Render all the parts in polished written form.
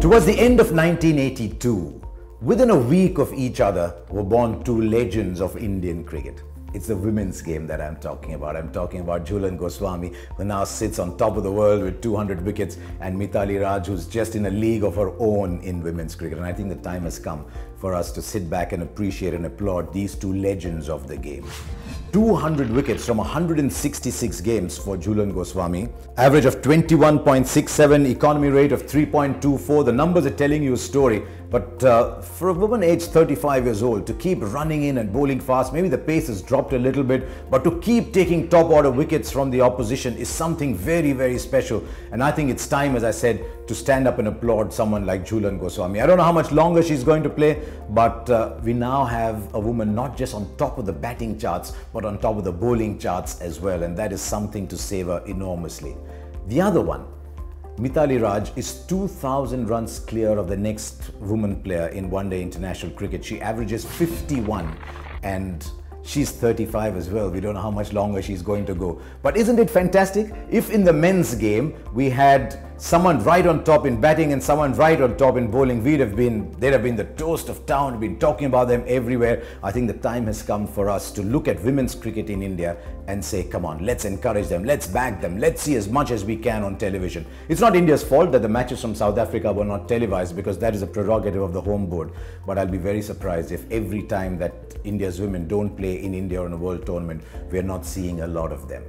Towards the end of 1982, within a week of each other, were born two legends of Indian cricket. It's the women's game that I'm talking about. I'm talking about Jhulan Goswami, who now sits on top of the world with 200 wickets, and Mithali Raj, who's just in a league of her own in women's cricket. And I think the time has come for us to sit back and appreciate and applaud these two legends of the game. 200 wickets from 166 games for Jhulan Goswami, average of 21.67, economy rate of 3.24. The numbers are telling you a story, but for a woman aged 35 years old to keep running in and bowling fast, maybe the pace has dropped a little bit, but to keep taking top order wickets from the opposition is something very, very special. And I think it's time, as I said, to stand up and applaud someone like Jhulan Goswami. I don't know how much longer she's going to play, but we now have a woman not just on top of the batting charts, but on top of the bowling charts as well. And that is something to savor enormously. The other one, Mithali Raj, is 2,000 runs clear of the next woman player in one-day international cricket. She averages 51 and she's 35 as well. We don't know how much longer she's going to go. But isn't it fantastic? If in the men's game we had someone right on top in batting and someone right on top in bowling, they'd have been the toast of town. We've been talking about them everywhere. I think the time has come for us to look at women's cricket in India and say, come on, let's encourage them, let's back them, let's see as much as we can on television. It's not India's fault that the matches from South Africa were not televised, because that is a prerogative of the home board. But I'll be very surprised if every time that India's women don't play in India or in a world tournament, we're not seeing a lot of them.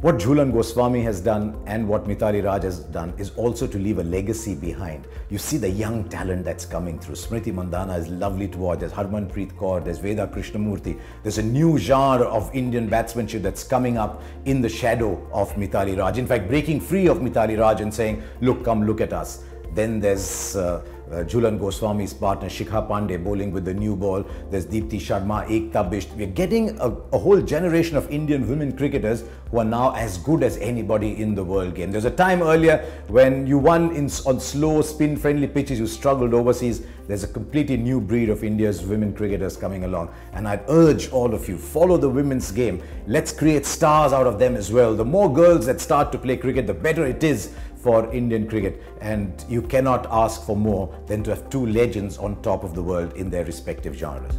What Jhulan Goswami has done and what Mithali Raj has done is also to leave a legacy behind. You see the young talent that's coming through. Smriti Mandhana is lovely to watch. There's Harmanpreet Kaur, there's Veda Krishnamurthy. There's a new genre of Indian batsmanship that's coming up in the shadow of Mithali Raj. In fact, breaking free of Mithali Raj and saying, look, come look at us. Then there's Jhulan Goswami's partner Shikha Pandey bowling with the new ball. There's Deepti Sharma, Ekta Bisht. We're getting a whole generation of Indian women cricketers who are now as good as anybody in the world game. There's a time earlier when you won on slow, spin-friendly pitches, you struggled overseas. There's a completely new breed of India's women cricketers coming along. And I'd urge all of you, follow the women's game. Let's create stars out of them as well. The more girls that start to play cricket, the better it is for Indian cricket, and you cannot ask for more than to have two legends on top of the world in their respective genres.